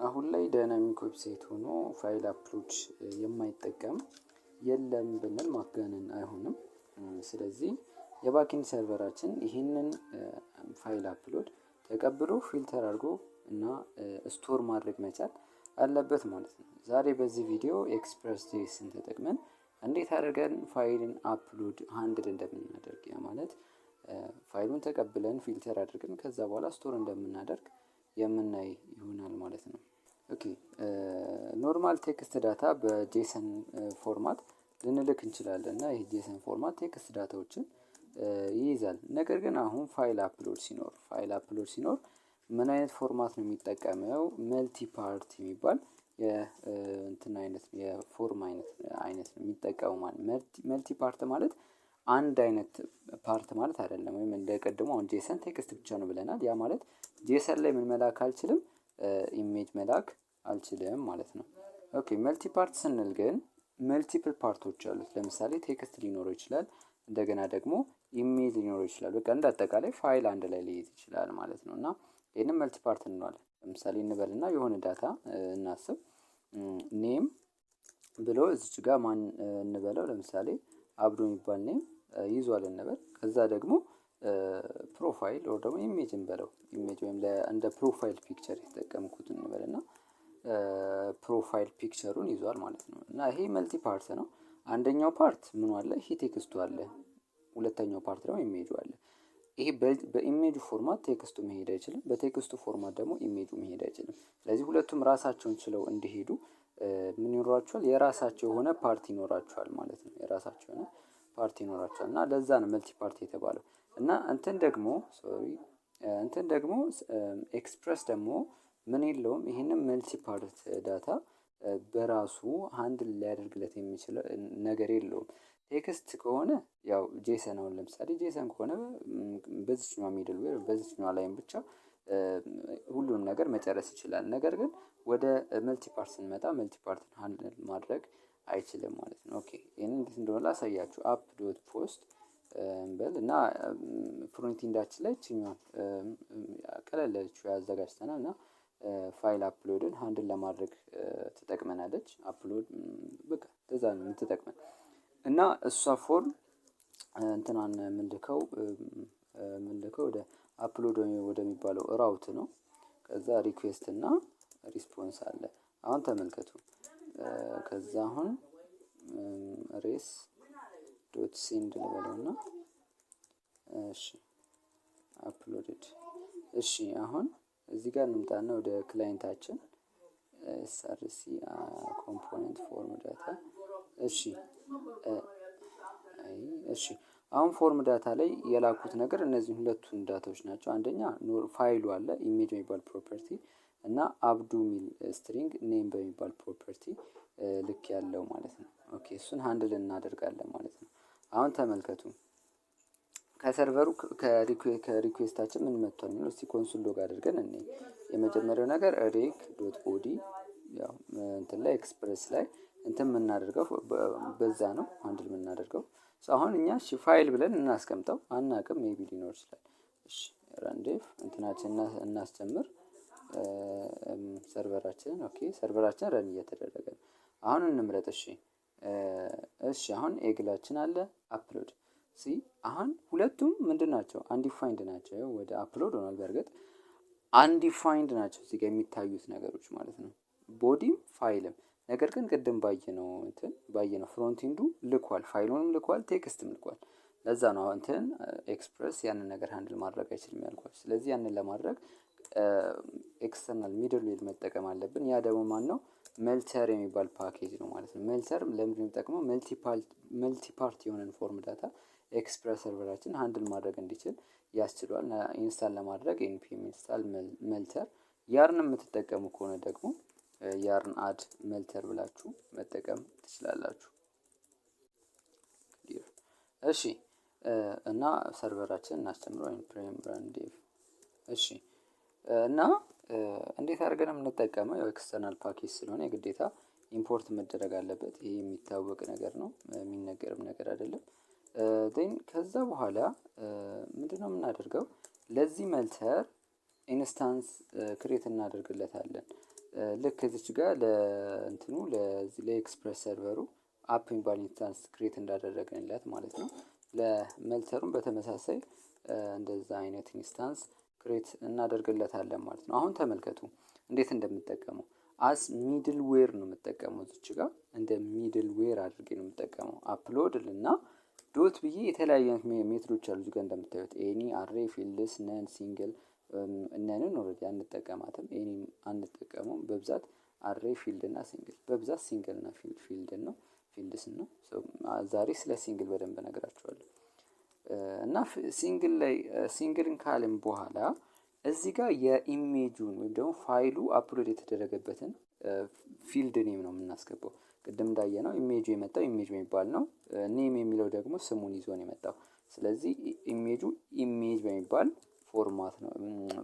አሁን ላይ ዳይናሚክ ዌብሳይት ሆኖ ፋይል አፕሎድ የማይጠቀም የለም ብንል ማጋነን አይሆንም። ስለዚህ የባኪንድ ሰርቨራችን ይህንን ፋይል አፕሎድ ተቀብሎ ፊልተር አድርጎ እና ስቶር ማድረግ መቻል አለበት ማለት ነው። ዛሬ በዚህ ቪዲዮ ኤክስፕረስ ጄስን ተጠቅመን እንዴት አድርገን ፋይልን አፕሎድ ሃንድል እንደምናደርግ ያ ማለት ፋይሉን ተቀብለን ፊልተር አድርገን ከዛ በኋላ ስቶር እንደምናደርግ የምናይ ይሆናል ማለት ነው። ኦኬ ኖርማል ቴክስት ዳታ በጄሰን ፎርማት ልንልክ እንችላለን እና ይህ ጄሰን ፎርማት ቴክስት ዳታዎችን ይይዛል። ነገር ግን አሁን ፋይል አፕሎድ ሲኖር ምን አይነት ፎርማት ነው የሚጠቀመው? መልቲ ፓርት የሚባል የእንትን አይነት የፎርም አይነት ነው የሚጠቀመው ማለት መልቲ ፓርት ማለት አንድ አይነት ፓርት ማለት አይደለም። ወይም እንደ ቀድሞ አሁን ጄሰን ቴክስት ብቻ ነው ብለናል። ያ ማለት ጄሰን ላይ ምን መላክ አልችልም፣ ኢሜጅ መላክ አልችልም ማለት ነው። ኦኬ መልቲ ፓርት ስንል ግን መልቲፕል ፓርቶች አሉት። ለምሳሌ ቴክስት ሊኖረው ይችላል፣ እንደገና ደግሞ ኢሜጅ ሊኖረው ይችላል። በቃ እንደ አጠቃላይ ፋይል አንድ ላይ ሊይዝ ይችላል ማለት ነው። እና ይህንን መልቲ ፓርት እንለዋለን። ለምሳሌ እንበልና የሆነ ዳታ እናስብ። ኔም ብሎ እዚች ጋር ማን እንበለው? ለምሳሌ አብዶ የሚባል ኔም ይዟል እንበል። ከዛ ደግሞ ፕሮፋይል ወር ደግሞ ኢሜጅ እንበለው። ኢሜጅ ወይም እንደ ፕሮፋይል ፒክቸር የተጠቀምኩት እንበል እና ፕሮፋይል ፒክቸሩን ይዟል ማለት ነው። እና ይሄ መልቲ ፓርት ነው። አንደኛው ፓርት ምን አለ? ይሄ ቴክስቱ አለ። ሁለተኛው ፓርት ደግሞ ኢሜጁ አለ። ይሄ በኢሜጁ ፎርማት ቴክስቱ መሄድ አይችልም፣ በቴክስቱ ፎርማት ደግሞ ኢሜጁ መሄድ አይችልም። ስለዚህ ሁለቱም ራሳቸውን ችለው እንዲሄዱ ምን ይኖራቸዋል? የራሳቸው የሆነ ፓርት ይኖራቸዋል ማለት ነው። የራሳቸው የሆነ ፓርት ይኖራቸዋል እና ለዛ ነው መልቲ ፓርት የተባለው። እና እንትን ደግሞ ኤክስፕረስ ደግሞ ምን የለውም። ይህንን መልቲ ፓርት ዳታ በራሱ ሃንድል ሊያደርግለት የሚችል ነገር የለውም። ቴክስት ከሆነ ያው ጄሰን፣ አሁን ለምሳሌ ጄሰን ከሆነ በዚህኛው ሚድል ዌይ በዚህኛው ላይም ብቻ ሁሉንም ነገር መጨረስ ይችላል። ነገር ግን ወደ መልቲ ፓርት ስንመጣ መልቲ ፓርትን ሃንድል ማድረግ አይችልም ማለት ነው። ኦኬ ይሄን እንዴት እንደሆነ ላሳያችሁ። አፕ ዶት ፖስት እንበል እና ፍሮንት ኢንዳችን ላይ እችኛዋን ቀለል ያለችው ያዘጋጅተናል እና ፋይል አፕሎድን ሃንድል ለማድረግ ትጠቅመናለች። አፕሎድ በቃ እንደዛ ነው የምትጠቅመን እና እሷ ፎርም እንትናን የምንልከው ወደ አፕሎድ ወደሚባለው ራውት ነው። ከዛ ሪኩዌስት እና ሪስፖንስ አለ። አሁን ተመልከቱ። ከዛ አሁን ሬስ ዶት ሴንድ ልበለውና እሺ አፕሎድድ። እሺ አሁን እዚህ ጋር እንምጣና ወደ ክላይንታችን ኤስአርሲ ኮምፖነንት ፎርም ዳታ። እሺ አሁን ፎርም ዳታ ላይ የላኩት ነገር እነዚህ ሁለቱን ዳታዎች ናቸው። አንደኛ ፋይሉ አለ ኢሜጅ የሚባል ፕሮፐርቲ እና አብዱ ሚል ስትሪንግ ኔም በሚባል ፕሮፐርቲ ልክ ያለው ማለት ነው። ኦኬ እሱን ሃንድል እናደርጋለን ማለት ነው። አሁን ተመልከቱ። ከሰርቨሩ ከሪኩዌስታችን ምን መጥቷል ነው። እስቲ ኮንሶል ሎግ አድርገን እኔ የመጀመሪያው ነገር ሬክ ዶት ኦዲ ያው እንትን ላይ ኤክስፕረስ ላይ እንትን የምናደርገው በዛ ነው ሃንድል የምናደርገው። አሁን እኛ እሺ ፋይል ብለን እናስቀምጠው አናቅም፣ ሜቢ ሊኖር ይችላል። እሺ ራንዴፍ እንትናችን እናስጀምር ሰርቨራችንን። ኦኬ ሰርቨራችን ረን እየተደረገ ነው። አሁን እንምረጥ። እሺ አሁን ኤግላችን አለ አፕሎድ አሁን ሁለቱም ምንድን ናቸው? አንዲፋይንድ ናቸው። ወደ አፕሎድ ሆኗል። በእርግጥ አንዲፋይንድ ናቸው እዚህ ጋር የሚታዩት ነገሮች ማለት ነው፣ ቦዲም ፋይልም። ነገር ግን ቅድም ባየነው ፍሮንት ኢንዱ ልኳል፣ ፋይሉንም ልኳል፣ ቴክስትም ልኳል። ለዛ ነው እንትን ኤክስፕረስ ያንን ነገር ሃንድል ማድረግ አይችልም ያልኳል። ስለዚህ ያንን ለማድረግ ኤክስተርናል ሚድል ዌል መጠቀም አለብን። ያ ደግሞ ማን ነው? ሜልተር የሚባል ፓኬጅ ነው ማለት ነው። ሜልተር ለምንድን ነው የሚጠቅመው? መልቲ ፓርት የሆነን ፎርም ዳታ ኤክስፕረስ ሰርቨራችን ሃንድል ማድረግ እንዲችል ያስችሏል። ኢንስታል ለማድረግ ኤንፒኤም ኢንስታል ሜልተር። ያርን የምትጠቀሙ ከሆነ ደግሞ ያርን አድ ሜልተር ብላችሁ መጠቀም ትችላላችሁ። እሺ እና ሰርቨራችን እናስጀምረው ወይም ፕሬም ራንዴቭ። እሺ እና እንዴት አድርገን የምንጠቀመው? ያው ኤክስተርናል ፓኬጅ ስለሆነ የግዴታ ኢምፖርት መደረግ አለበት። ይሄ የሚታወቅ ነገር ነው፣ የሚነገርም ነገር አይደለም። ዜን ከዛ በኋላ ምንድነው የምናደርገው? ለዚህ መልተር ኢንስታንስ ክሬት እናደርግለታለን። ልክ እዚች ጋር ለእንትኑ ለኤክስፕረስ ሰርቨሩ አፕ የሚባል ኢንስታንስ ክሬት እንዳደረግንለት ማለት ነው። ለመልተሩም በተመሳሳይ እንደዛ አይነት ኢንስታንስ ክሬት እናደርግለታለን ማለት ነው። አሁን ተመልከቱ እንዴት እንደምጠቀመው አስ ሚድል ዌር ነው የምጠቀመው። እዚች ጋር እንደ ሚድል ዌር አድርጌ ነው የምጠቀመው። አፕሎድ እና ዶት ብዬ የተለያዩ አይነት ሜትዶች አሉ እዚህ ጋር እንደምታዩት ኤኒ፣ አሬ፣ ፊልድስ፣ ነን፣ ሲንግል። እነንን ኦልሬዲ አንጠቀማትም፣ ኤኒ አንጠቀመውም። በብዛት አሬ፣ ፊልድ እና ሲንግል፣ በብዛት ሲንግል እና ፊልድ ነው ፊልድስ ነው። ዛሬ ስለ ሲንግል በደንብ እነግራችኋለሁ። እና ሲንግል ላይ ሲንግልን ካልን በኋላ እዚህ ጋር የኢሜጁን ወይም ደግሞ ፋይሉ አፕሎድ የተደረገበትን ፊልድ ኔም ነው የምናስገባው። ቅድም እንዳየነው ኢሜጁ የመጣው ኢሜጅ የሚባል ነው። ኔም የሚለው ደግሞ ስሙን ይዞ ነው የመጣው። ስለዚህ ኢሜጁ ኢሜጅ በሚባል ፎርማት ነው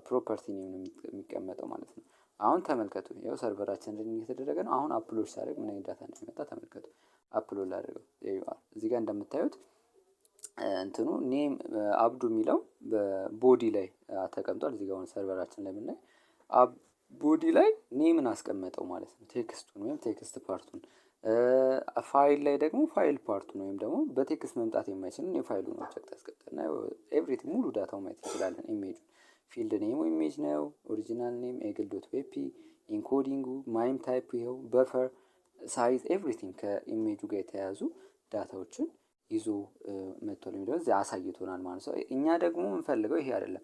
ፕሮፐርቲ ኔም ነው የሚቀመጠው ማለት ነው። አሁን ተመልከቱ፣ ያው ሰርቨራችን ሪንግ የተደረገ ነው። አሁን አፕሎድ ሳደርግ ምን አይነት ዳታ እንደሚመጣ ተመልከቱ። አፕሎድ ላደርገው እዚህ ጋር እንደምታዩት እንትኑ ኔም አብዱ የሚለው በቦዲ ላይ ተቀምጧል። እዚህ ጋር ሰርቨራችን ላይ ብናይ ቦዲ ላይ ኔምን አስቀመጠው ማለት ነው፣ ቴክስቱን ወይም ቴክስት ፓርቱን። ፋይል ላይ ደግሞ ፋይል ፓርቱን ወይም ደግሞ በቴክስት መምጣት የማይችልን የፋይሉን ኦብጀክት አስቀምጠና ኤቭሪቲንግ ሙሉ ዳታው ማየት እንችላለን። ኢሜጁ ፊልድ ኔሙ ኢሜጅ ነው፣ ኦሪጂናል ኔም ኤግል ዶት ፔፒ፣ ኢንኮዲንጉ ማይም ታይፕ ይኸው፣ በፈር ሳይዝ ኤቭሪቲንግ ከኢሜጁ ጋር የተያያዙ ዳታዎችን ይዞ መጥቷል የሚለው እዚህ አሳይቶናል ማለት ነው። እኛ ደግሞ የምንፈልገው ይሄ አይደለም።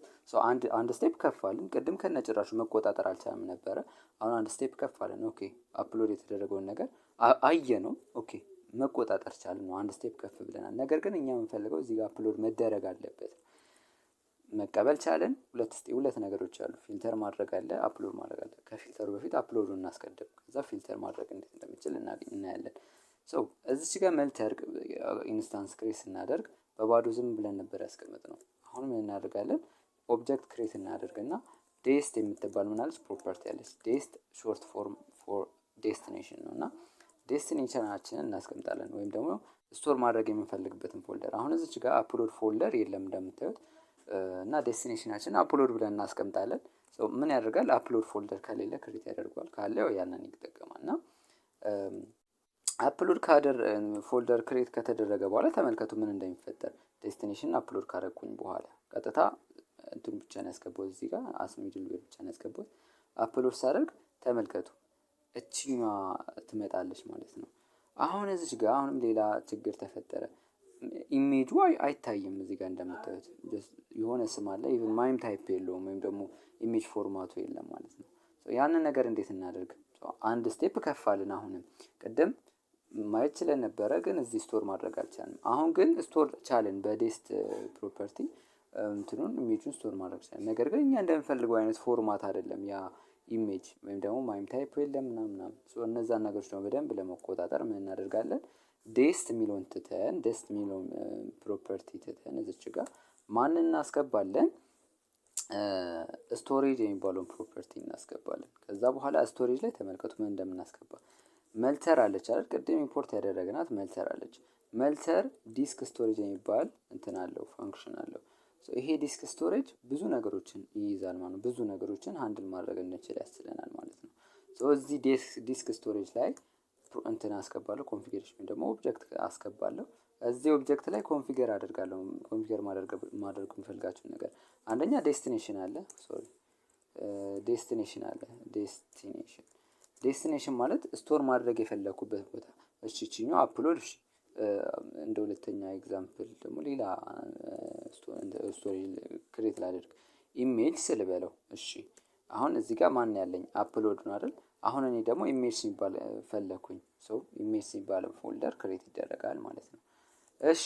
አንድ ስቴፕ ከፍ አለን። ቅድም ከነጭራሹ መቆጣጠር አልቻለም ነበረ። አሁን አንድ ስቴፕ ከፍ አለን። ኦኬ አፕሎድ የተደረገውን ነገር አየ ነው። ኦኬ መቆጣጠር ቻልን ነው። አንድ ስቴፕ ከፍ ብለናል። ነገር ግን እኛ የምንፈልገው እዚህ ጋር አፕሎድ መደረግ አለበት። መቀበል ቻለን። ሁለት ነገሮች አሉ። ፊልተር ማድረግ አለ፣ አፕሎድ ማድረግ አለ። ከፊልተሩ በፊት አፕሎዱን እናስቀድም፣ ከዛ ፊልተር ማድረግ እንዴት እንደምንችል እናያለን። እዚች ጋር መልተር ኢንስታንስ ክሬት ስናደርግ በባዶ ዝም ብለን ነበር ያስቀመጥነው። አሁን ምን እናደርጋለን? ኦብጀክት ክሬት እናደርግና ዴስት የምትባል ምናለች ፕሮፐርቲ ያለች። ዴስት ሾርት ፎርም ፎር ዴስቲኔሽን ነው እና ዴስቲኔሽናችንን እናስቀምጣለን ወይም ደግሞ ስቶር ማድረግ የምንፈልግበትን ፎልደር። አሁን እዚች ጋር አፕሎድ ፎልደር የለም እንደምታዩት እና ዴስቲኔሽናችን አፕሎድ ብለን እናስቀምጣለን። ምን ያደርጋል? አፕሎድ ፎልደር ከሌለ ክሬት ያደርገዋል፣ ካለ ያንን ይጠቀማል። እና አፕሎድ ፎልደር ክሬት ከተደረገ በኋላ ተመልከቱ ምን እንደሚፈጠር። ዴስቲኔሽን አፕሎድ ካደረኩኝ በኋላ ቀጥታ እንትን ብቻ ነው ያስገባው፣ እዚህ ጋር አስሚድል ዌር ብቻ ነው ያስገባው። አፕሎድ ሳደርግ ተመልከቱ እቺኛዋ ትመጣለች ማለት ነው። አሁን እዚች ጋር አሁንም ሌላ ችግር ተፈጠረ። ኢሜጁ አይታይም። እዚህ ጋር እንደምታዩት የሆነ ስም አለ፣ ኢቭን ማይም ታይፕ የለውም ወይም ደግሞ ኢሜጅ ፎርማቱ የለም ማለት ነው። ያንን ነገር እንዴት እናደርግ? አንድ ስቴፕ ከፋልን። አሁንም ቅድም ማየት ችለን ነበረ፣ ግን እዚህ ስቶር ማድረግ አልቻልንም። አሁን ግን ስቶር ቻልን በዴስት ፕሮፐርቲ እንትኑን ኢሜጁን ስቶር ማድረግ ቻልን። ነገር ግን እኛ እንደምንፈልገው አይነት ፎርማት አይደለም ያ ኢሜጅ ወይም ደግሞ ማይም ታይፕ የለም ምናምን። እነዛን ነገሮች ደግሞ በደንብ ለመቆጣጠር ምን እናደርጋለን? ዴስት የሚለውን ትተን ዴስት የሚለውን ፕሮፐርቲ ትተን እዚች ጋር ማን እናስገባለን? ስቶሬጅ የሚባለውን ፕሮፐርቲ እናስገባለን። ከዛ በኋላ ስቶሬጅ ላይ ተመልከቱ ምን እንደምናስገባ። መልተር አለች አይደል? ቅድም ኢምፖርት ያደረግናት መልተር አለች። መልተር ዲስክ ስቶሬጅ የሚባል እንትን አለው፣ ፋንክሽን አለው። ይሄ ዲስክ ስቶሬጅ ብዙ ነገሮችን ይይዛል ማለት ነው። ብዙ ነገሮችን ሃንድል ማድረግ እንችል ያስችለናል ማለት ነው። እዚህ ዲስክ ስቶሬጅ ላይ እንትን አስገባለሁ፣ ኮንፊገሬሽን ወይም ደግሞ ኦብጀክት አስገባለሁ። እዚህ ኦብጀክት ላይ ኮንፊገር አደርጋለሁ። ኮንፊገር ማድረግ የምፈልጋቸው ነገር አንደኛ ዴስቲኔሽን አለ፣ ዴስቲኔሽን ማለት ስቶር ማድረግ የፈለኩበት ቦታ። እሺ እቺኛው አፕሎድ። እሺ እንደ ሁለተኛ ኤግዛምፕል ደግሞ ሌላ ስቶሬጅ ክሬት ላደርግ ኢሜጅ ስልበለው። እሺ አሁን እዚህ ጋር ማን ያለኝ አፕሎድ ነው አይደል? አሁን እኔ ደግሞ ኢሜጅ ሲባል ፈለኩኝ። ኢሜጅ ሲባል ፎልደር ክሬት ይደረጋል ማለት ነው። እሺ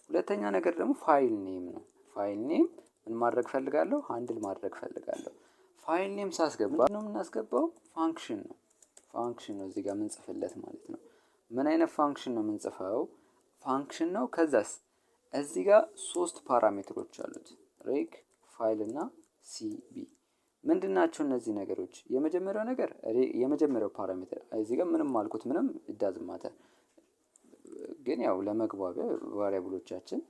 ሁለተኛ ነገር ደግሞ ፋይል ኔም ነው። ፋይል ኔም ምን ማድረግ ፈልጋለሁ? ሃንድል ማድረግ ፈልጋለሁ። ፋይል ኔም ሳስገባ ነው የምናስገባው ፋንክሽን ነው። ፋንክሽን ነው እዚህ ጋር የምንጽፍለት ማለት ነው። ምን አይነት ፋንክሽን ነው የምንጽፈው? ፋንክሽን ነው። ከዛስ እዚህ ጋር 3 ፓራሜትሮች አሉት፣ ሬክ፣ ፋይል እና ሲቢ። ምንድናቸው እነዚህ ነገሮች? የመጀመሪያው ነገር የመጀመሪያው ፓራሜትር እዚህ ጋር ምንም አልኩት ምንም ኢዳዝንት ማተር፣ ግን ያው ለመግባቢያ ቫሪያብሎቻችን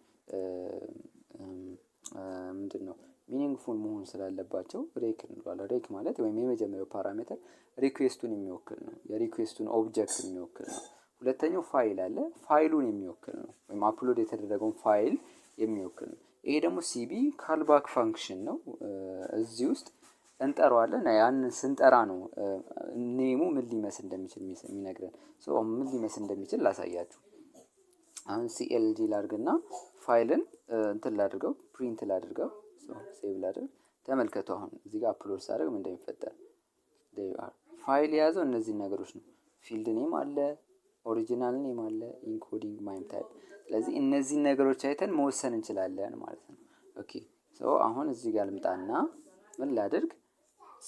ምንድነው ሚኒንግፉል መሆን ስላለባቸው ሬክ እንለዋለን። ሬክ ማለት ወይም የመጀመሪያው ፓራሜትር ሪኩዌስቱን የሚወክል ነው፣ የሪኩዌስቱን ኦብጀክት የሚወክል ነው። ሁለተኛው ፋይል አለ፣ ፋይሉን የሚወክል ነው ወይም አፕሎድ የተደረገውን ፋይል የሚወክል ነው። ይሄ ደግሞ ሲቢ ካልባክ ፋንክሽን ነው። እዚህ ውስጥ እንጠራዋለን። ያን ስንጠራ ነው ኔሙ ምን ሊመስል እንደሚችል የሚነግረን። ምን ሊመስል እንደሚችል ላሳያችሁ። አሁን ሲኤልጂ ላድርግና ፋይልን እንትን ላድርገው፣ ፕሪንት ላድርገው፣ ሴቭ ላድርግ። ተመልከቱ አሁን እዚህ ጋር አፕሎድ ሳደርግ ምን እንደሚፈጠር። ፋይል የያዘው እነዚህን ነገሮች ነው። ፊልድ ኔም አለ፣ ኦሪጂናል ኔም አለ፣ ኢንኮዲንግ ማይም ታይፕ። ስለዚህ እነዚህን ነገሮች አይተን መወሰን እንችላለን ማለት ነው። ኦኬ አሁን እዚህ ጋር ልምጣና ምን ላድርግ፣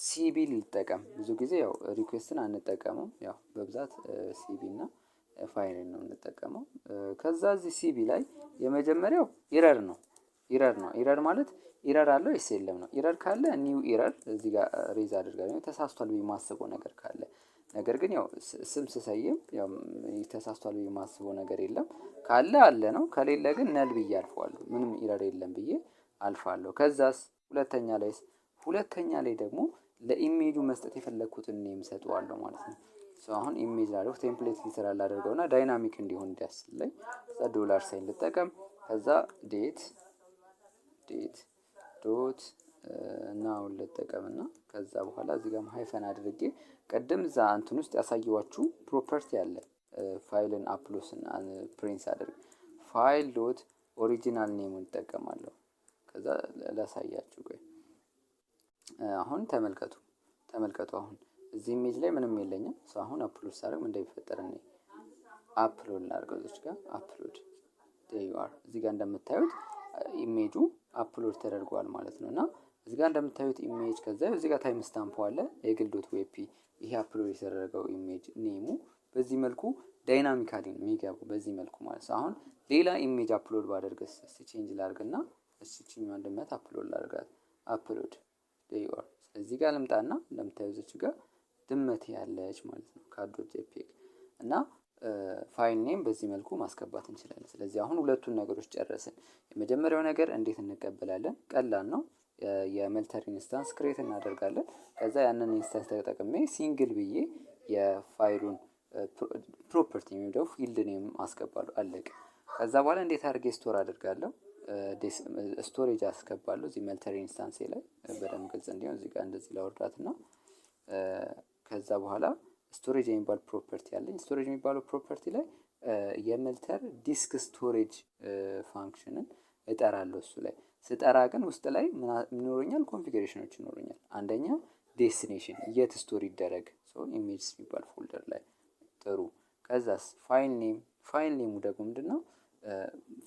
ሲቢ ልጠቀም። ብዙ ጊዜ ያው ሪኩዌስትን አንጠቀመው፣ ያው በብዛት ሲቢ እና ፋይልን ነው የምንጠቀመው። ከዛ እዚህ ሲቢ ላይ የመጀመሪያው ኢረር ነው። ኢረር ማለት ኢረር አለው ወይስ የለም ነው። ኢረር ካለ ኒው ኢረር እዚህ ጋር ሬዝ አድርጋለሁ፣ ተሳስቷል ብዬ የማስበው ነገር ካለ። ነገር ግን ያው ስም ስሰይም ያው ተሳስቷል ብዬ የማስበው ነገር የለም ካለ አለ ነው፣ ከሌለ ግን ነል ብዬ አልፈዋለሁ። ምንም ኢረር የለም ብዬ አልፋለሁ። ከዛስ ሁለተኛ ላይ ደግሞ ለኢሜጁ መስጠት የፈለግኩትን ኔም ሰጠዋለሁ ማለት ነው። አሁን ኢሜጅ ላደርግ ቴምፕሌት ሊሰራ ላደርገውና ዳይናሚክ እንዲሆን እንዲያስችለኝ ዶላር ሳይን ልጠቀም። ከዛ ዴት ዶት ናውን ልጠቀምና ከዛ በኋላ እዚህ ጋር ሃይፈን አድርጌ ቅድም እዛ እንትን ውስጥ ያሳየዋችሁ ፕሮፐርቲ አለ። ፋይልን አፕሎስን ፕሪንት አድርግ ፋይል ዶት ኦሪጂናል ኔሙን እጠቀማለሁ። ከዛ ላሳያችሁ። ቆይ አሁን ተመልከቱ። አሁን እዚህ ኢሜጅ ላይ ምንም የለኝም። አሁን አፕሎድ ሳደርግ ምን እንደሚፈጠር እኔ አፕሎድ ላድርገው። እዚህ ጋር አፕሎድ እዚህ ጋር እንደምታዩት ኢሜጁ አፕሎድ ተደርጓል ማለት ነው። እና እዚህ ጋር እንደምታዩት ኢሜጅ ከዛ እዚህ ጋር ታይም ስታምፕ አለ ኤግል ዶት ዌፒ። ይሄ አፕሎድ የተደረገው ኢሜጅ ኔሙ በዚህ መልኩ ዳይናሚካሊ ነው የሚገባው በዚህ መልኩ ማለት ነው። አሁን ሌላ ኢሜጅ አፕሎድ ባደርግስ እስቲ ቼንጅ ላድርግና እስቲኛው አንድመት አፕሎድ ላድርጋት። አፕሎድ እዚህ ጋር ልምጣና እንደምታዩት እዚህ ጋር ድመት ያለች ማለት ነው ካዶት ጄፒግ እና ፋይል ኔም በዚህ መልኩ ማስገባት እንችላለን። ስለዚህ አሁን ሁለቱን ነገሮች ጨረስን። የመጀመሪያው ነገር እንዴት እንቀበላለን? ቀላል ነው። የመልተር ኢንስታንስ ክሬት እናደርጋለን። ከዛ ያንን ኢንስታንስ ተጠቅሜ ሲንግል ብዬ የፋይሉን ፕሮፐርቲ ወይም ደግሞ ፊልድ ኔም አስገባለሁ። አለቀ። ከዛ በኋላ እንዴት አድርጌ ስቶር አደርጋለሁ? ስቶሬጅ አስገባለሁ እዚህ መልተር ኢንስታንስ ላይ በደንብ ግልጽ እንዲሆን እዚህ ጋር እንደዚህ ላወርዳትና ከዛ በኋላ ስቶሬጅ የሚባል ፕሮፐርቲ አለኝ። ስቶሬጅ የሚባለው ፕሮፐርቲ ላይ የመልተር ዲስክ ስቶሬጅ ፋንክሽንን እጠራለሁ። እሱ ላይ ስጠራ ግን ውስጥ ላይ ምን ይኖረኛል? ኮንፊግሬሽኖች ይኖሩኛል። አንደኛ ዴስቲኔሽን የት ስቶር ይደረግ ኢሜጅስ የሚባል ፎልደር ላይ ጥሩ። ከዛስ ፋይል ኔሙ ደግሞ ምንድነው?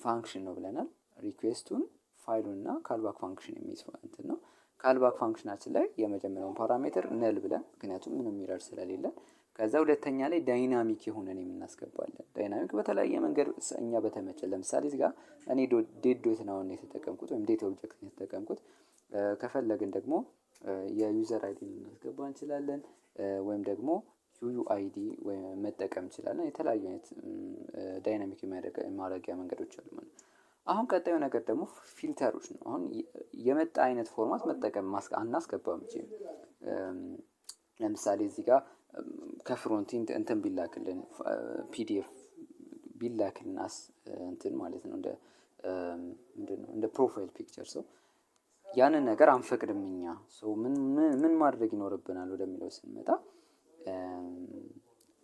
ፋንክሽን ነው ብለናል። ሪኩዌስቱን ፋይሉንና ካልባክ ፋንክሽን የሚይዝ እንትን ነው። ካልባክ ፋንክሽናችን ላይ የመጀመሪያውን ፓራሜትር ነል ብለን ምክንያቱም ምንም ኢረር ስለሌለን፣ ከዛ ሁለተኛ ላይ ዳይናሚክ የሆነን የምናስገባለን። ዳይናሚክ በተለያየ መንገድ እኛ በተመቸ፣ ለምሳሌ እዚህ ጋር እኔ ዴት ዶት ናውን የተጠቀምኩት ወይም ዴት ኦብጀክት የተጠቀምኩት። ከፈለግን ደግሞ የዩዘር አይዲ ልናስገባ እንችላለን ወይም ደግሞ ዩዩአይዲ ወይም መጠቀም እንችላለን። የተለያዩ አይነት ዳይናሚክ ማድረጊያ መንገዶች አሉ ማለት ነው። አሁን ቀጣዩ ነገር ደግሞ ፊልተሮች ነው። አሁን የመጣ አይነት ፎርማት መጠቀም አናስገባም እንጂ ለምሳሌ እዚህ ጋር ከፍሮንት እንትን ቢላክልን ፒዲኤፍ ቢላክልን እንትን ማለት ነው እንደ ፕሮፋይል ፒክቸር ያንን ነገር አንፈቅድም እኛ። ምን ማድረግ ይኖርብናል ወደሚለው ስንመጣ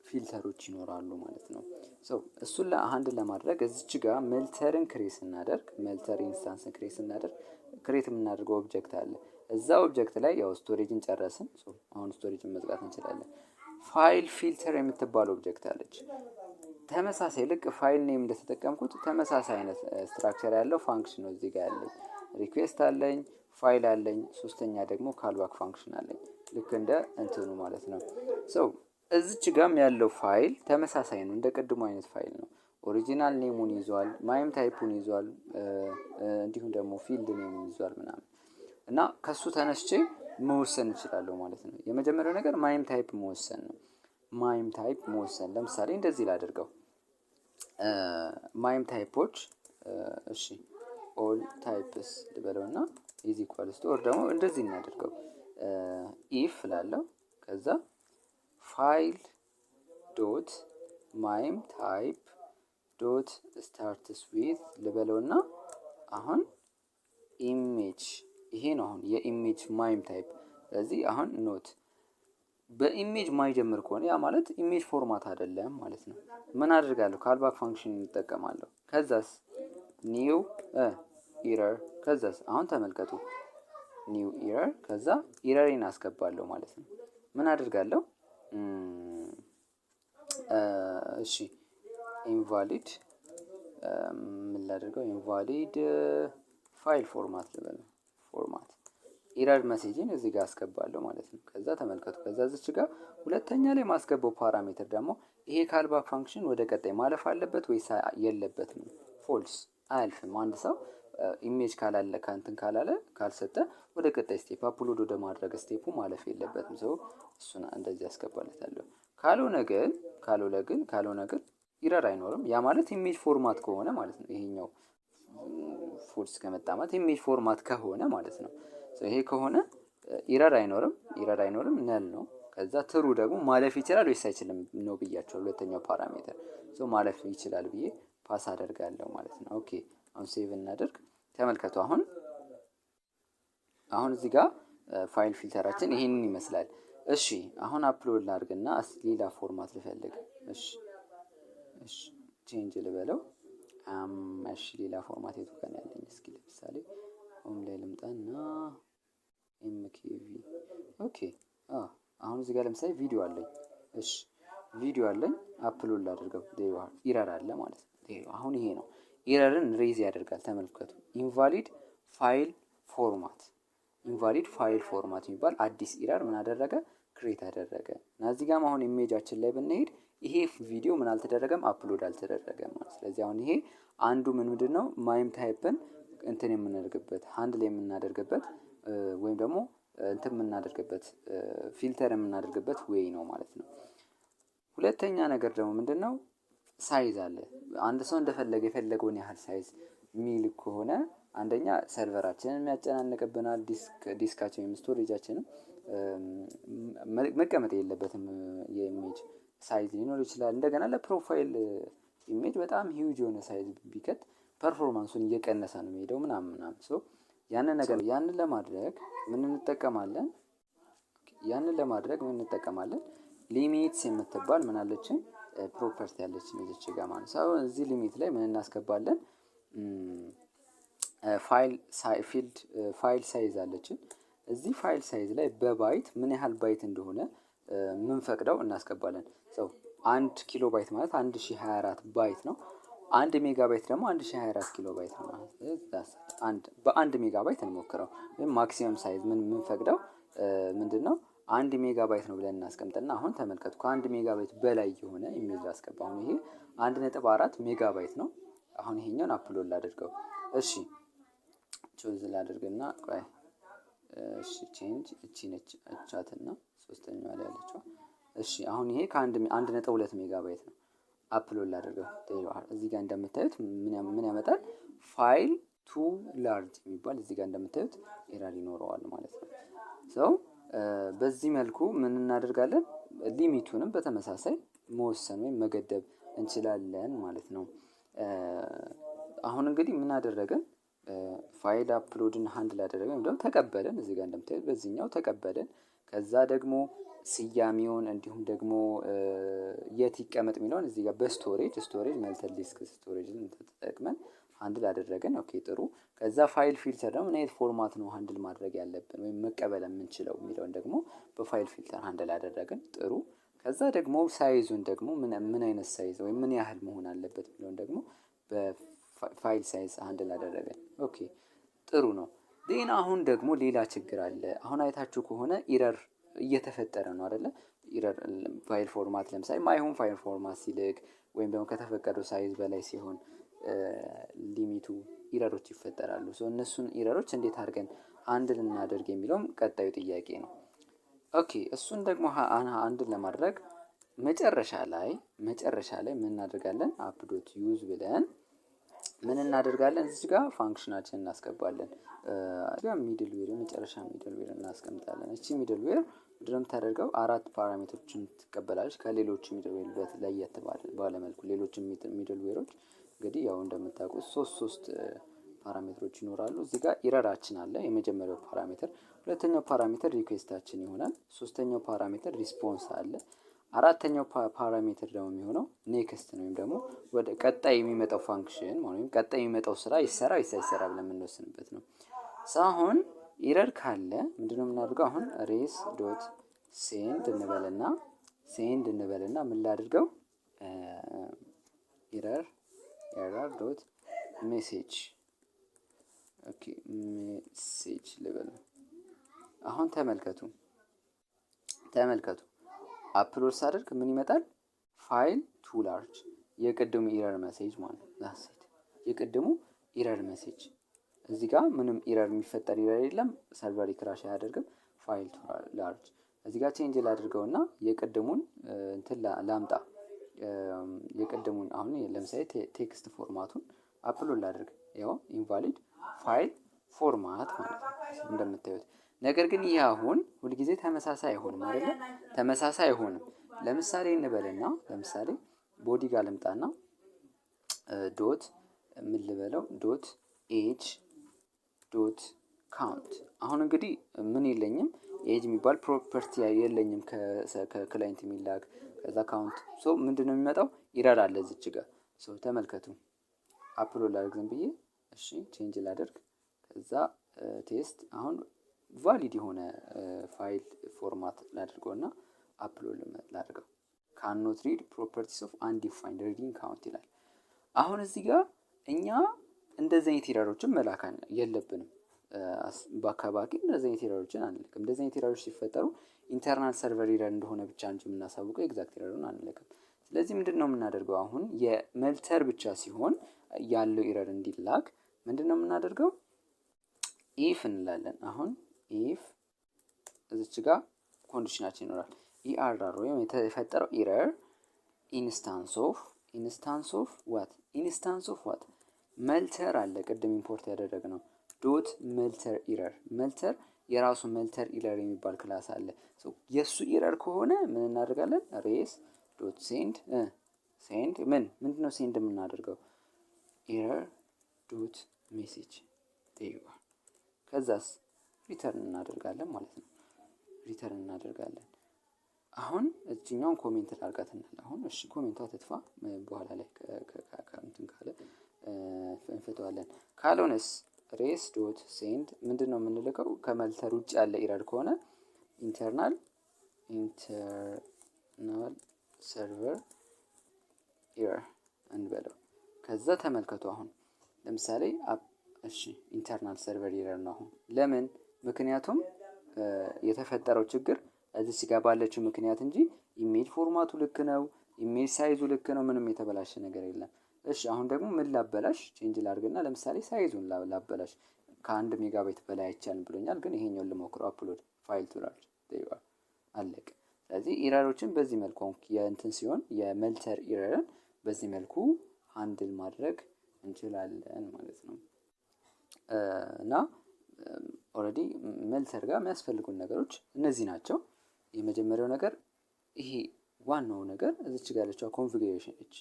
ፊልተሮች ይኖራሉ ማለት ነው። እሱን ለአንድ ለማድረግ እዚች ጋር መልተርን ክሬት ስናደርግ መልተር ኢንስታንስን ክሬት ስናደርግ ክሬት የምናደርገው ኦብጀክት አለ። እዛ ኦብጀክት ላይ ያው ስቶሬጅን ጨረስን። አሁን ስቶሬጅን መዝጋት እንችላለን። ፋይል ፊልተር የምትባል ኦብጀክት አለች። ተመሳሳይ ልክ ፋይል ኔም እንደተጠቀምኩት ተመሳሳይ አይነት ስትራክቸር ያለው ፋንክሽን ነው። እዚህ ጋር ያለኝ ሪኩዌስት አለኝ፣ ፋይል አለኝ፣ ሶስተኛ ደግሞ ካልባክ ፋንክሽን አለኝ። ልክ እንደ እንትኑ ማለት ነው። እዚች ጋም ያለው ፋይል ተመሳሳይ ነው፣ እንደ ቅድሙ አይነት ፋይል ነው። ኦሪጂናል ኔሙን ይዟል፣ ማይም ታይፑን ይዟል፣ እንዲሁም ደግሞ ፊልድ ኔሙን ይዟል ምናምን እና ከሱ ተነስቼ መወሰን እችላለሁ ማለት ነው። የመጀመሪያው ነገር ማይም ታይፕ መወሰን ነው። ማይም ታይፕ መወሰን ለምሳሌ እንደዚህ ላድርገው። ማይም ታይፖች እሺ ኦል ታይፕስ ልበለውና ኢዝ ኢኳልስ ቱ ኦር ደግሞ እንደዚህ እናደርገው ኢፍ ላለው ከዛ ፋይል ዶት ማይም ታይፕ ዶት ስታርትስ ዊዝ ልበለውና አሁን ኢሜጅ ይሄ ነው አሁን የኢሜጅ ማይም ታይፕ። ስለዚህ አሁን ኖት በኢሜጅ ማይጀምር ከሆነ ያ ማለት ኢሜጅ ፎርማት አይደለም ማለት ነው። ምን አድርጋለሁ? ካልባክ ፋንክሽን እንጠቀማለሁ። ከዛስ ኒው ኢረር ከዛስ አሁን ተመልከቱ ኒው ኢረር ከዛ ኢረሬን አስገባለሁ ማለት ነው። ምን አድርጋለሁ? እሺ ኢንቫሊድ ምን ላድርገው? ኢንቫሊድ ፋይል ፎርማት ልበል ፎርማት ኢረር መሴጅን እዚህ ጋር አስገባለሁ ማለት ነው። ከዛ ተመልከቱ ከዛ እዚች ጋር ሁለተኛ ላይ ማስገባው ፓራሜትር ደግሞ ይሄ ካልባክ ፋንክሽን ወደ ቀጣይ ማለፍ አለበት ወይስ የለበትም? ፎልስ አያልፍም። አንድ ሰው ኢሜጅ ካላለ ካንትን ካላለ ካልሰጠ ወደ ቀጣይ ስቴፕ አፕሎድ ወደ ማድረግ ስቴፑ ማለፍ የለበትም። ሰው እሱን እንደዚህ ያስገባለታለሁ። ካልሆነ ግን ኢረር አይኖርም። ያ ማለት ኢሜጅ ፎርማት ከሆነ ማለት ነው። ይሄኛው ፎልስ ከመጣ ማለት ኢሜጅ ፎርማት ከሆነ ማለት ነው። ይሄ ከሆነ ኢረር አይኖርም ነል ነው። ከዛ ትሩ ደግሞ ማለፍ ይችላል ወይስ አይችልም ነው ብያቸው። ሁለተኛው ፓራሜትር ማለፍ ይችላል ብዬ ፓስ አደርጋለሁ ማለት ነው። ኦኬ አሁን ሴቭ እናደርግ። ተመልከቱ አሁን እዚህ ጋር ፋይል ፊልተራችን ይሄንን ይመስላል። እሺ አሁን አፕሎድ ላድርግና ሌላ ፎርማት ልፈልግ። እሺ ቼንጅ ልበለው። እሺ ሌላ ፎርማት የቱ ጋር ነው ያለኝ? እስኪ ለምሳሌ ሆም ላይ ልምጣና ኤምኬቪ ኦኬ። አሁን እዚህ ጋር ለምሳሌ ቪዲዮ አለኝ። እሺ ቪዲዮ አለኝ አፕሎድ ላድርገው። ኢረር አለ ማለት ነው። አሁን ይሄ ነው ኢረርን ሬዝ ያደርጋል። ተመልከቱ ኢንቫሊድ ፋይል ፎርማት የሚባል አዲስ ኢረር ምን አደረገ? ክሬት አደረገ። እና እዚህ ጋር አሁን ኢሜጃችን ላይ ብንሄድ ይሄ ቪዲዮ ምን አልተደረገም? አፕሎድ አልተደረገም ማለት። ስለዚህ አሁን ይሄ አንዱ ምንድነው ማይም ታይፕን እንትን የምናደርግበት ሃንድል የምናደርግበት ወይም ደግሞ እንትን የምናደርግበት ፊልተር የምናደርግበት ዌይ ነው ማለት ነው። ሁለተኛ ነገር ደግሞ ምንድነው? ሳይዝ አለ። አንድ ሰው እንደፈለገ የፈለገውን ያህል ሳይዝ ሚል ከሆነ አንደኛ ሰርቨራችንን የሚያጨናንቅብናል። ዲስካችን ወይም ስቶሬጃችንን መቀመጥ የለበትም። የኢሜጅ ሳይዝ ሊኖር ይችላል። እንደገና ለፕሮፋይል ኢሜጅ በጣም ሂውጅ የሆነ ሳይዝ ቢከት ፐርፎርማንሱን እየቀነሰ ነው የሚሄደው ምናምን ሶ ያንን ለማድረግ ምን እንጠቀማለን? ሊሚትስ የምትባል ምን አለችን? ፕሮፐርቲ ያለችን እዚች ጋር ማለት ነው። እዚህ ሊሚት ላይ ምን እናስገባለን? ፋይል ሳይዝ አለችን። እዚህ ፋይል ሳይዝ ላይ በባይት ምን ያህል ባይት እንደሆነ ምን ፈቅደው እናስገባለን። ሰው 1 ኪሎ ባይት ማለት 1024 ባይት ነው። 1 ሜጋ ባይት ደግሞ 1024 ኪሎ ባይት ነው ማለት በ1 ሜጋ ባይት እንሞክረው። ወይም ማክሲመም ሳይዝ ምን ፈቅደው ምንድነው 1 ሜጋ ባይት ነው ብለን እናስቀምጥና አሁን ተመልከቱ ከ1 ሜጋ ባይት በላይ የሆነ ኢሜጅ አስገባ። አሁን ይሄ 1.4 ሜጋ ባይት ነው። አሁን ይሄኛውን አፕሎድ ላድርገው። እሺ ቾዝ ላድርግና ቆይ እሺ ቼንጅ እቺ ነች አቻትና ሶስተኛዋ ላይ ያለችው። እሺ አሁን ይሄ ከ1.2 ሜጋ ባይት ነው። አፕሎድ ላድርገው። እዚህ ጋር እንደምታዩት ምን ያመጣል? ፋይል ቱ ላርጅ የሚባል እዚህ ጋር እንደምታዩት ኤረር ይኖረዋል ማለት ነው። ሰው በዚህ መልኩ ምን እናደርጋለን? ሊሚቱንም በተመሳሳይ መወሰን ወይም መገደብ እንችላለን ማለት ነው። አሁን እንግዲህ ምን አደረገን? ፋይል አፕሎድን ሃንድል አደረገን ወይም ደግሞ ተቀበለን። እዚህ ጋር እንደምታዩት በዚህኛው ተቀበለን። ከዛ ደግሞ ስያሜውን እንዲሁም ደግሞ የት ይቀመጥ የሚለውን እዚህ ጋር በስቶሬጅ መልተል ዲስክ ስቶሬጅን ተጠቅመን ሃንድል አደረገን። ኦኬ ጥሩ። ከዛ ፋይል ፊልተር ደግሞ ምን አይነት ፎርማት ነው ሃንድል ማድረግ ያለብን ወይም መቀበል የምንችለው የሚለውን ደግሞ በፋይል ፊልተር ሃንድል አደረገን። ጥሩ። ከዛ ደግሞ ሳይዙን ደግሞ ምን አይነት ሳይዝ ወይም ምን ያህል መሆን አለበት የሚለውን ደግሞ በፋይል ሳይዝ ሃንድል አደረገን። ኦኬ ጥሩ ነው። ዴን አሁን ደግሞ ሌላ ችግር አለ። አሁን አይታችሁ ከሆነ ኢረር እየተፈጠረ ነው አይደለ? ኢረር ፋይል ፎርማት ለምሳሌ ማይሆን ፋይል ፎርማት ሲልክ ወይም ደግሞ ከተፈቀደው ሳይዝ በላይ ሲሆን ሊሚቱ ኢረሮች ይፈጠራሉ። እነሱን ኢረሮች እንዴት አድርገን ሃንድል እናደርግ የሚለውም ቀጣዩ ጥያቄ ነው። ኦኬ እሱን ደግሞ ሃንድል ለማድረግ መጨረሻ ላይ ምን እናደርጋለን? አፕ ዶት ዩዝ ብለን ምን እናደርጋለን? እዚህ ጋር ፋንክሽናችን እናስገባለን። ጋር ሚድል ዌር የመጨረሻ ሚድል ዌር እናስቀምጣለን። እቺ ሚድል ዌር ምንድነው የምታደርገው? 4 ፓራሜትሮችን ትቀበላለች ከሌሎች ሚድል ዌር ለየት ባለ መልኩ። ሌሎች ሚድል ዌሮች እንግዲህ ያው እንደምታውቁት ሶስት ፓራሜትሮች ይኖራሉ። እዚህ ጋር ኢረራችን አለ የመጀመሪያው ፓራሜትር፣ ሁለተኛው ፓራሜትር ሪኩዌስታችን ይሆናል፣ ሶስተኛው ፓራሜትር ሪስፖንስ አለ፣ አራተኛው ፓራሜትር ደግሞ የሚሆነው ኔክስት ነው፣ ወይም ደግሞ ወደ ቀጣይ የሚመጣው ፋንክሽን ወይም ቀጣይ የሚመጣው ስራ ይሰራ ይሰራ ብለን የምንወስንበት ነው። አሁን ኢረር ካለ ምንድነው የምናደርገው? አሁን ሬስ ዶት ሴንድ እንበልና ምን ላድርገው? ኢረር ዶት ሜሴጅ ኦኬ ሜሴጅ ልበል። አሁን ተመልከቱ አፕሎድ ሳደርግ ምን ይመጣል? ፋይል ቱ ላርጅ የቅድሙ ኢረር ሜሴጅ ማለት ነው። የቅድሙ ኢረር ሜሴጅ እዚህ ጋር ምንም ኢረር የሚፈጠር ኢረር የለም። ሰርቨር ክራሽ አያደርግም። ፋይል ቱ ላርጅ እዚህ ጋር ቼንጅ ላድርገውና የቅድሙን እንትን ላምጣ። የቅድሙን አሁን ለምሳሌ ቴክስት ፎርማቱን አፕሎድ ላድርግ። ያው ኢንቫሊድ ፋይል ፎርማት ማለት ነው እንደምታዩት። ነገር ግን ይህ አሁን ሁልጊዜ ተመሳሳይ አይሆንም አይደለ? ተመሳሳይ አይሆንም። ለምሳሌ እንበልና ለምሳሌ ቦዲ ጋር ልምጣና ዶት ምን ልበለው? ዶት ኤጅ ዶት ካውንት። አሁን እንግዲህ ምን የለኝም ኤጅ የሚባል ፕሮፐርቲ የለኝም ከክላይንት የሚላክ ከዛ ካውንት። ሶ ምንድነው የሚመጣው? ኢረር አለ እዚች ጋር። ሶ ተመልከቱ። አፕሎድ ላድርግ ዝም ብዬ። እሺ ቼንጅ ላድርግ። ከዛ ቴስት አሁን ቫሊድ የሆነ ፋይል ፎርማት ላድርገውና አፕሎድ ላድርገው። ካንኖት ሪድ ፕሮፐርቲስ ኦፍ አንዲፋይንድ ሪዲንግ ካውንት ይላል። አሁን እዚህ ጋር እኛ እንደዚህ አይነት ኢረሮችን መላክ የለብንም። በአካባቢ እንደዚህ አይነት ኢረሮችን አንልክም። እንደዚህ አይነት ኢረሮች ሲፈጠሩ ኢንተርናል ሰርቨር ኢረር እንደሆነ ብቻ እንጂ የምናሳውቀው ኤግዛክት ኢረሩን አንልክም። ስለዚህ ምንድነው የምናደርገው? አሁን የመልተር ብቻ ሲሆን ያለው ኢረር እንዲላክ ምንድነው የምናደርገው? ኢፍ እንላለን። አሁን ኢፍ እዚች ጋር ኮንዲሽናችን ይኖራል። ኢአርአር ወይም የተፈጠረው ኢረር ኢንስታንስ ኦፍ ዋት መልተር አለ። ቅድም ኢምፖርት ያደረግነው ዶት መልተር ኢረር። መልተር የራሱ መልተር ኢረር የሚባል ክላስ አለ። የእሱ ኢረር ከሆነ ምን እናደርጋለን? ሬስ ዶት ሴንድ ምንድነው ሴንድ የምናደርገው? ኢረር ዶት ሜሴጅ ጠይቋል። ከዛስ ሪተርን እናደርጋለን ማለት ነው። ሪተርን እናደርጋለን። አሁን እዚህኛውን ኮሜንት ላድርጋትና አሁን እሺ ኮሜንቷ ትጥፋ፣ በኋላ ላይ ከእንትን ካለ እንፈተዋለን። ካልሆነስ ሬስ ዶት ሴንድ ምንድነው የምንልከው? ከመልተር ውጭ ያለ ኢረር ከሆነ ኢንተርናል ሰርቨር ኢረር እንበለው። ከዛ ተመልከቱ አሁን ለምሳሌ እሺ ኢንተርናል ሰርቨር ኢረር ነው። አሁን ለምን? ምክንያቱም የተፈጠረው ችግር እዚህ ጋር ባለችው ምክንያት እንጂ ኢሜጅ ፎርማቱ ልክ ነው፣ ኢሜጅ ሳይዙ ልክ ነው፣ ምንም የተበላሸ ነገር የለም። እሺ አሁን ደግሞ ምን ላበላሽ? ቼንጅ ላድርግና ለምሳሌ ሳይዙን ላበላሽ። ከ1 ሜጋባይት በላይ አይቻልም ብሎኛል፣ ግን ይሄኛውን ልሞክረው። አፕሎድ ፋይል ቱ ላርጅ ጠይቋል። አለቀ። ስለዚህ ኢረሮችን በዚህ መልኩ የእንትን ሲሆን የመልተር ኢረርን በዚህ መልኩ ሃንድል ማድረግ እንችላለን ማለት ነው። እና ኦልሬዲ መልተር ጋር የሚያስፈልጉን ነገሮች እነዚህ ናቸው። የመጀመሪያው ነገር ይሄ ዋናው ነገር እዚች ጋር ያለችው ኮንፊግሬሽን እች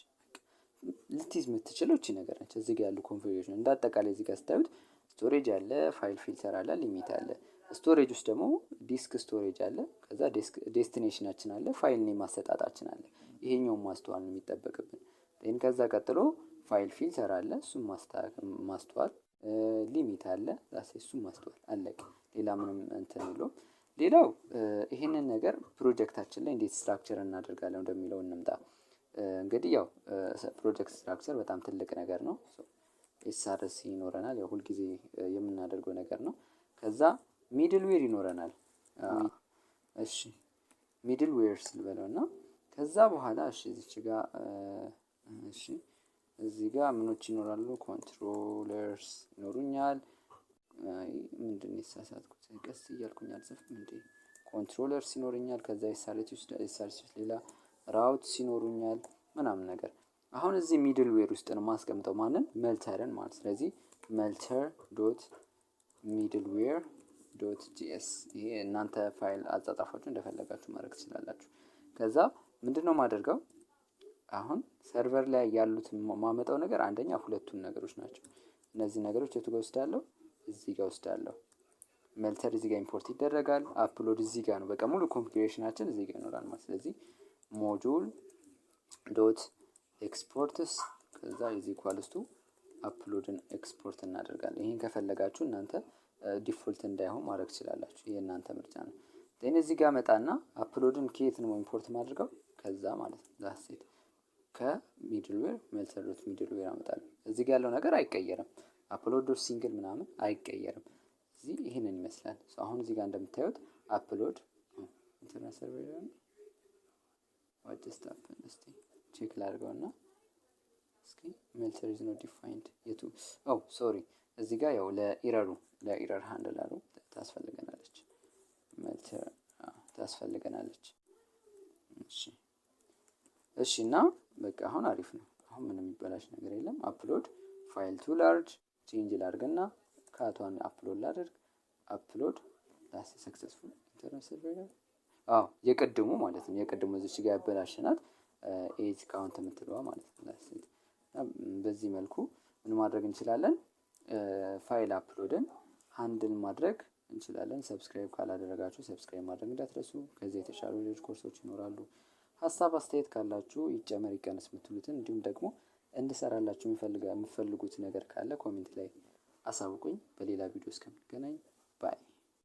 ልትይዝ የምትችለው እቺ ነገር ነች። እዚህ ጋር ያሉ ኮንፊግሬሽን እንደ አጠቃላይ እዚህ ጋር ስታዩት ስቶሬጅ አለ፣ ፋይል ፊልተር አለ፣ ሊሚት አለ። ስቶሬጅ ውስጥ ደግሞ ዲስክ ስቶሬጅ አለ፣ ከዛ ዴስቲኔሽናችን አለ፣ ፋይል ኔም ማሰጣጣችን አለ። ይሄኛውን ማስተዋል ነው የሚጠበቅብን። ይሄን ከዛ ቀጥሎ ፋይል ፊልተር አለ፣ እሱም ማስተዋል፣ ሊሚት አለ፣ እሱም ማስተዋል። አለቀ። ሌላ ምንም እንትን የለውም። ሌላው ይሄንን ነገር ፕሮጀክታችን ላይ እንዴት ስትራክቸር እናደርጋለን ወደሚለው እንምጣ። እንግዲህ ያው ፕሮጀክት ስትራክቸር በጣም ትልቅ ነገር ነው። ኤስአርሲ ይኖረናል፣ ያው ሁልጊዜ የምናደርገው ነገር ነው። ከዛ ሚድል ዌር ይኖረናል። እሺ ሚድል ዌር ስልበለው እና ከዛ በኋላ እሺ እዚች ጋር እሺ እዚህ ጋር ምኖች ይኖራሉ? ኮንትሮለርስ ይኖሩኛል። ምንድን ነው የተሳሳትኩት? ቀስ እያልኩኝ አልጽፍም እንዴ? ኮንትሮለርስ ይኖሩኛል። ከዛ ኤስአርሲ ውስጥ ሌላ ራውትስ ይኖሩኛል ምናምን ነገር። አሁን እዚህ ሚድል ዌር ውስጥ ነው ማስቀምጠው ማንን መልተርን ማለት። ስለዚህ መልተር ዶት ሚድል ዌር ዶት ጂኤስ ይሄ እናንተ ፋይል አጻጻፋችሁ እንደፈለጋችሁ ማድረግ ትችላላችሁ። ከዛ ምንድነው ማደርገው አሁን ሰርቨር ላይ ያሉትን ማመጣው ነገር አንደኛ ሁለቱን ነገሮች ናቸው። እነዚህ ነገሮች የቱ ጋር ወስዳለሁ? እዚህ ጋር ወስዳለሁ። መልተር እዚህ ጋር ኢምፖርት ይደረጋል። አፕሎድ እዚህ ጋር ነው። በቃ ሙሉ ኮንፊግሬሽናችን እዚህ ጋር ይኖራል ማለት። ስለዚህ ሞጁል ዶት ኤክስፖርትስ ከዛ ኢዝ ኢኳልስ ቱ አፕሎድን ኤክስፖርት እናደርጋለን። ይሄን ከፈለጋችሁ እናንተ ዲፎልት እንዳይሆን ማድረግ ትችላላችሁ። ይሄ እናንተ ምርጫ ነው። ዴን እዚህ ጋር መጣና አፕሎድን ከየት ነው ኢምፖርት ማድረገው? ከዛ ማለት ነው። ዛሴት ከሚድልዌር መልተር ዶት ሚድልዌር አመጣለሁ። እዚህ ጋር ያለው ነገር አይቀየርም። አፕሎድ ዶት ሲንግል ምናምን አይቀየርም። እዚህ ይሄንን ይመስላል። አሁን እዚህ ጋር እንደምታዩት አፕሎድ ኢንተርኔት ሰርቨር ነው። ዋትስ ታፕን እስቲ ቼክ ላድርገውና እስኪ መልተር ኢዝ ኖት ዲፋይንድ የቱ ሶሪ እዚህ ጋር ያው ለኢረር ሃንድለሩ ታስፈልገናለች መልተር ታስፈልገናለች። እሺ እና በቃ አሁን አሪፍ ነው። አሁን ምንም የሚበላሽ ነገር የለም። አፕሎድ ፋይል ቱ ላርጅ ቼንጅ ላድርግና ካቷን አፕሎድ ላድርግ። አፕሎድ ላስ ሰክሰስፉል ኢንተርኔት ሰርቨር የቅድሙ ማለት ነው። የቅድሙ እዚች ጋር ያበላሽናት ኤጅ ካውንት የምትለዋ ማለት ነው። በዚህ መልኩ ምን ማድረግ እንችላለን? ፋይል አፕሎድን ሃንድል ማድረግ እንችላለን። ሰብስክራይብ ካላደረጋችሁ ሰብስክራይብ ማድረግ እንዳትረሱ። ከዚህ የተሻሉ ሌሎች ኮርሶች ይኖራሉ። ሀሳብ አስተያየት ካላችሁ ይጨመር ይቀነስ የምትሉትን እንዲሁም ደግሞ እንድሰራላችሁ የምትፈልጉት ነገር ካለ ኮሜንት ላይ አሳውቁኝ። በሌላ ቪዲዮ እስከምንገናኝ ባይ